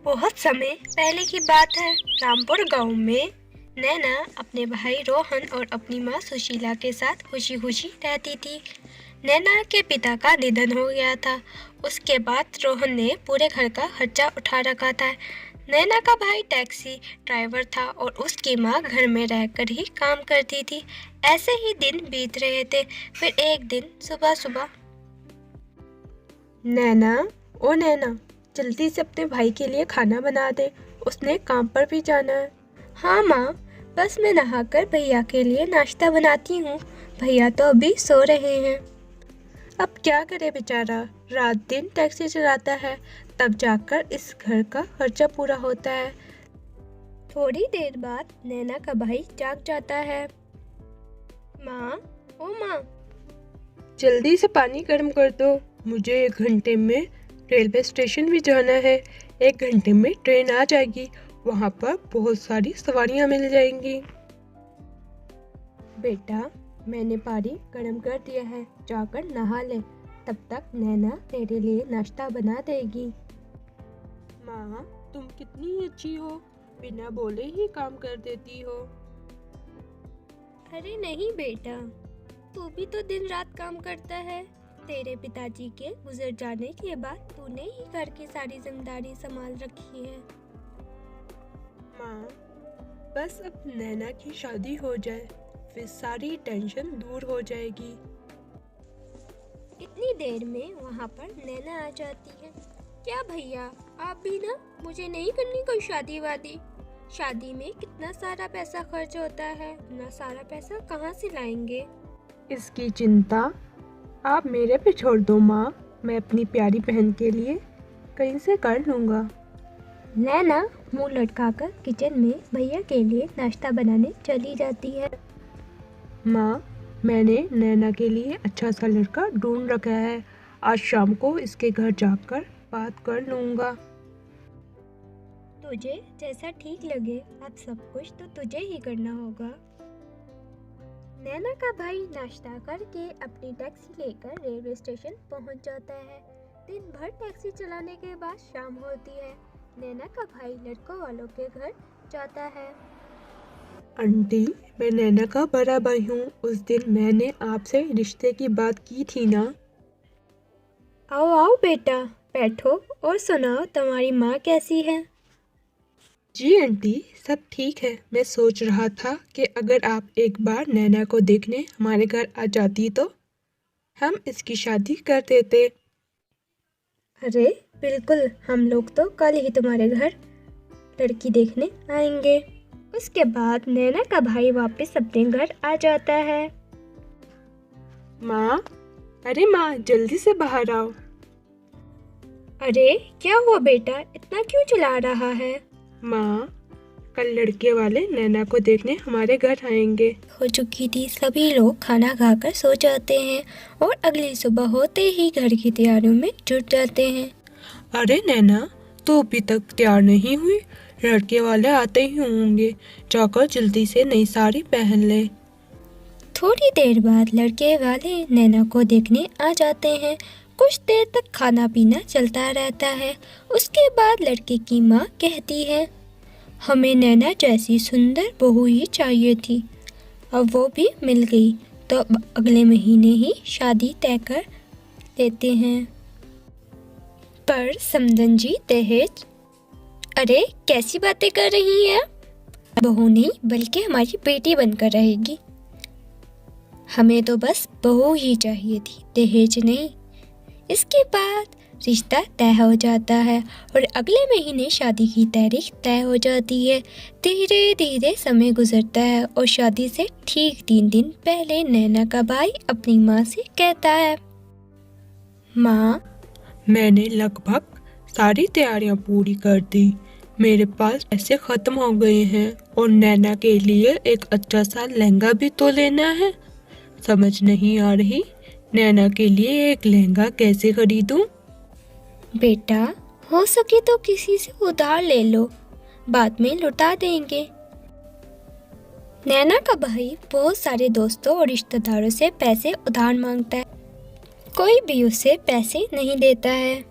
बहुत समय पहले की बात है। रामपुर गांव में नैना अपने भाई रोहन और अपनी माँ सुशीला के साथ खुशी खुशी रहती थी। नैना के पिता का निधन हो गया था। उसके बाद रोहन ने पूरे घर का खर्चा उठा रखा था। नैना का भाई टैक्सी ड्राइवर था और उसकी माँ घर में रहकर ही काम करती थी। ऐसे ही दिन बीत रहे थे। फिर एक दिन सुबह सुबह नैना, ओ नैना, जल्दी से अपने भाई के लिए खाना बना दे, उसने काम पर भी जाना है। हाँ माँ, बस मैं नहाकर भैया के लिए नाश्ता बनाती हूँ। भैया तो अभी सो रहे हैं। अब क्या करे बेचारा, रात दिन टैक्सी चलाता है, तब जाकर इस घर का खर्चा पूरा होता है। थोड़ी देर बाद नैना का भाई जाग जाता है। माँ, ओ माँ, जल्दी से पानी गर्म कर दो, मुझे 1 घंटे में रेलवे स्टेशन भी जाना है। 1 घंटे में ट्रेन आ जाएगी, वहाँ पर बहुत सारी सवारियाँ मिल जाएंगी। बेटा, मैंने पानी गर्म कर दिया है, जाकर नहा ले, तब तक नैना तेरे लिए नाश्ता बना देगी। माँ, तुम कितनी अच्छी हो, बिना बोले ही काम कर देती हो। अरे नहीं बेटा, तू भी तो दिन रात काम करता है। तेरे पिताजी के गुजर जाने के बाद तूने ही घर की सारी जिम्मेदारी संभाल रखी है। माँ, बस अब नैना की शादी हो जाए, फिर सारी टेंशन दूर हो जाएगी। इतनी देर में वहाँ पर नैना आ जाती है। क्या भैया, आप भी ना, मुझे नहीं करनी कोई शादी वादी। शादी में कितना सारा पैसा खर्च होता है, इतना सारा पैसा कहाँ से लाएंगे। इसकी चिंता आप मेरे पे छोड़ दो माँ, मैं अपनी प्यारी बहन के लिए कहीं से कर लूँगा। नैना मुंह लटकाकर किचन में भैया के लिए नाश्ता बनाने चली जाती है। माँ, मैंने नैना के लिए अच्छा सा लड़का ढूंढ रखा है, आज शाम को इसके घर जाकर बात कर लूँगा। तुझे जैसा ठीक लगे, अब सब कुछ तो तुझे ही करना होगा। नैना का भाई नाश्ता करके अपनी टैक्सी लेकर रेलवे स्टेशन पहुंच जाता है। दिन भर टैक्सी चलाने के बाद शाम होती है। नैना का भाई लड़कों वालों के घर जाता है। आंटी, मैं नैना का बड़ा भाई हूँ, उस दिन मैंने आपसे रिश्ते की बात की थी ना। आओ आओ बेटा, बैठो और सुनाओ, तुम्हारी माँ कैसी है। जी आंटी, सब ठीक है। मैं सोच रहा था कि अगर आप एक बार नैना को देखने हमारे घर आ जाती तो हम इसकी शादी कर देते। अरे बिल्कुल, हम लोग तो कल ही तुम्हारे घर लड़की देखने आएंगे। उसके बाद नैना का भाई वापस अपने घर आ जाता है। माँ, अरे माँ, जल्दी से बाहर आओ। अरे क्या हुआ बेटा, इतना क्यों चिल्ला रहा है। माँ, कल लड़के वाले नैना को देखने हमारे घर आएंगे। हो चुकी थी, सभी लोग खाना खाकर सो जाते हैं और अगली सुबह होते ही घर की तैयारियों में जुट जाते हैं। अरे नैना, तू अभी तक तैयार नहीं हुई, लड़के वाले आते ही होंगे, जाकर जल्दी से नई साड़ी पहन ले। थोड़ी देर बाद लड़के वाले नैना को देखने आ जाते हैं। कुछ देर तक खाना पीना चलता रहता है। उसके बाद लड़के की माँ कहती है, हमें नैना जैसी सुंदर बहू ही चाहिए थी, अब वो भी मिल गई, तो अब अगले महीने ही शादी तय कर लेते हैं। पर समधन जी दहेज, अरे कैसी बातें कर रही हैं। बहू नहीं बल्कि हमारी बेटी बनकर रहेगी। हमें तो बस बहू ही चाहिए थी, दहेज नहीं। इसके बाद रिश्ता तय हो जाता है और अगले महीने शादी की तारीख तय हो जाती है। धीरे धीरे समय गुजरता है और शादी से ठीक 3 दिन पहले नैना का भाई अपनी माँ से कहता है, माँ, मैंने लगभग सारी तैयारियां पूरी कर दी, मेरे पास पैसे खत्म हो गए हैं और नैना के लिए एक अच्छा सा लहंगा भी तो लेना है। समझ नहीं आ रही, नैना के लिए एक लहंगा कैसे खरीदूं? बेटा, हो सके तो किसी से उधार ले लो, बाद में लौटा देंगे। नैना का भाई बहुत सारे दोस्तों और रिश्तेदारों से पैसे उधार मांगता है, कोई भी उसे पैसे नहीं देता है।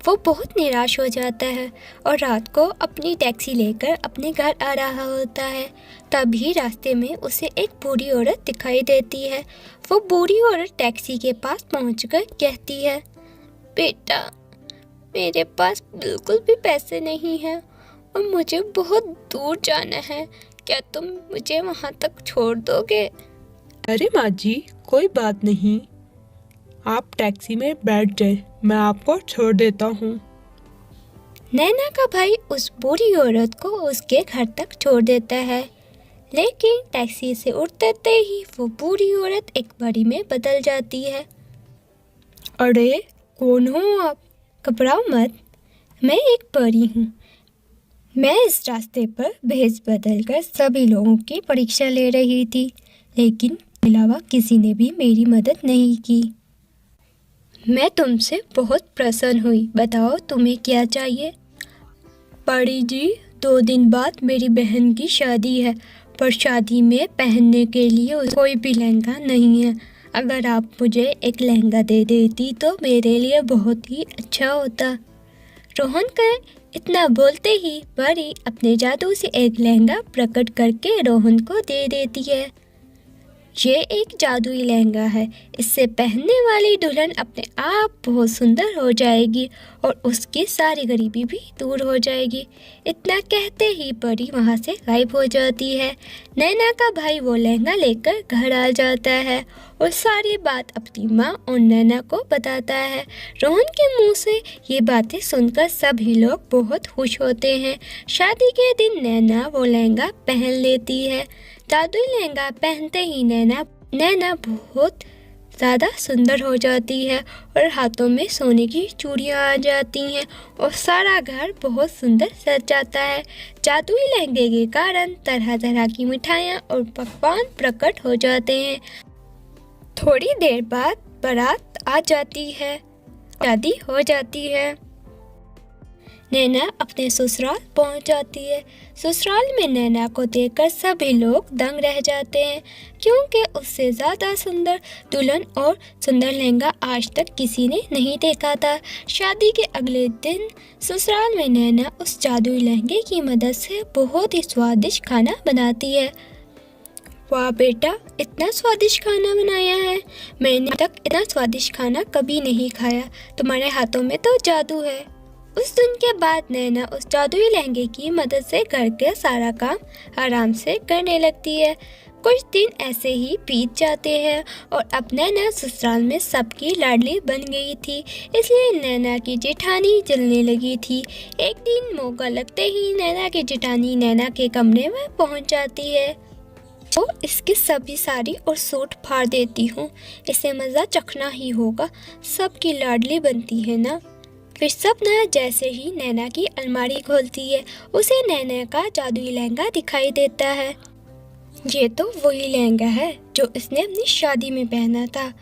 वो बहुत निराश हो जाता है और रात को अपनी टैक्सी लेकर अपने घर आ रहा होता है। तभी रास्ते में उसे एक बूढ़ी औरत दिखाई देती है। वो बूढ़ी औरत टैक्सी के पास पहुंचकर कहती है, बेटा, मेरे पास बिल्कुल भी पैसे नहीं हैं और मुझे बहुत दूर जाना है। क्या तुम मुझे वहाँ तक छोड़ दोगे? अरे माँ जी, कोई बात नहीं, आप टैक्सी में बैठ जाए, मैं आपको छोड़ देता हूँ। नैना का भाई उस बूढ़ी औरत को उसके घर तक छोड़ देता है, लेकिन टैक्सी से उतरते ही वो बूढ़ी औरत एक परी में बदल जाती है। अरे, कौन हो आप? घबराओ मत, मैं एक परी हूँ। मैं इस रास्ते पर भेष बदलकर सभी लोगों की परीक्षा ले रही थी, लेकिन अलावा किसी ने भी मेरी मदद नहीं की। मैं तुमसे बहुत प्रसन्न हुई। बताओ तुम्हें क्या चाहिए? परी जी, 2 दिन बाद मेरी बहन की शादी है, पर शादी में पहनने के लिए कोई भी लहंगा नहीं है। अगर आप मुझे एक लहंगा दे देती तो मेरे लिए बहुत ही अच्छा होता। रोहन का इतना बोलते ही परी अपने जादू से एक लहंगा प्रकट करके रोहन को दे देती है। ये एक जादुई लहंगा है, इससे पहनने वाली दुल्हन अपने आप बहुत सुंदर हो जाएगी और उसकी सारी गरीबी भी दूर हो जाएगी। इतना कहते ही परी वहाँ से गायब हो जाती है। नैना का भाई वो लहंगा लेकर घर आ जाता है और सारी बात अपनी माँ और नैना को बताता है। रोहन के मुंह से ये बातें सुनकर सभी लोग बहुत खुश होते हैं। शादी के दिन नैना वो लहंगा पहन लेती है। जादुई लहंगा पहनते ही नैना बहुत ज़्यादा सुंदर हो जाती है और हाथों में सोने की चूड़ियाँ आ जाती हैं और सारा घर बहुत सुंदर सज जाता है। जादुई लहंगे के कारण तरह तरह की मिठाइयाँ और पकवान प्रकट हो जाते हैं। थोड़ी देर बाद बारात आ जाती है, शादी हो जाती है। नैना अपने ससुराल पहुंच जाती है। ससुराल में नैना को देखकर सभी लोग दंग रह जाते हैं, क्योंकि उससे ज़्यादा सुंदर दुल्हन और सुंदर लहंगा आज तक किसी ने नहीं देखा था। शादी के अगले दिन ससुराल में नैना उस जादुई लहंगे की मदद से बहुत ही स्वादिष्ट खाना बनाती है। वाह बेटा, इतना स्वादिष्ट खाना बनाया है, मैंने तक इतना स्वादिष्ट खाना कभी नहीं खाया। तुम्हारे हाथों में तो जादू है। उस दिन के बाद नैना उस जादुई लहंगे की मदद से घर का सारा काम आराम से करने लगती है। कुछ दिन ऐसे ही बीत जाते हैं और अब नैना ससुराल में सबकी लाडली बन गई थी, इसलिए नैना की जेठानी जलने लगी थी। एक दिन मौका लगते ही नैना की जेठानी नैना के कमरे में पहुंच जाती है। तो इसकी सभी साड़ी और सूट फाड़ देती हूँ, इसे मज़ा चखना ही होगा, सबकी लाडली बनती है ना। फिर सपना जैसे ही नैना की अलमारी खोलती है, उसे नैना का जादुई लहंगा दिखाई देता है। ये तो वही लहंगा है जो इसने अपनी शादी में पहना था।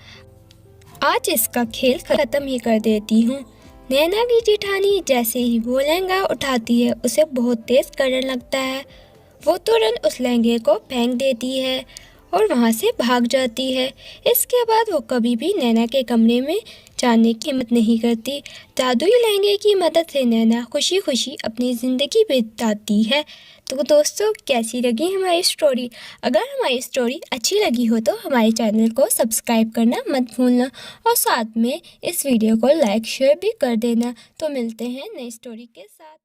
आज इसका खेल खत्म ही कर देती हूँ। नैना की जेठानी जैसे ही वो लहंगा उठाती है, उसे बहुत तेज करने लगता है। वो तुरंत उस लहंगे को फेंक देती है और वहाँ से भाग जाती है। इसके बाद वो कभी भी नैना के कमरे में जाने की हिम्मत नहीं करती। जादुई लहंगे की मदद से नैना खुशी खुशी अपनी ज़िंदगी बिताती है। तो दोस्तों, कैसी लगी हमारी स्टोरी? अगर हमारी स्टोरी अच्छी लगी हो तो हमारे चैनल को सब्सक्राइब करना मत भूलना और साथ में इस वीडियो को लाइक शेयर भी कर देना। तो मिलते हैं नई स्टोरी के साथ।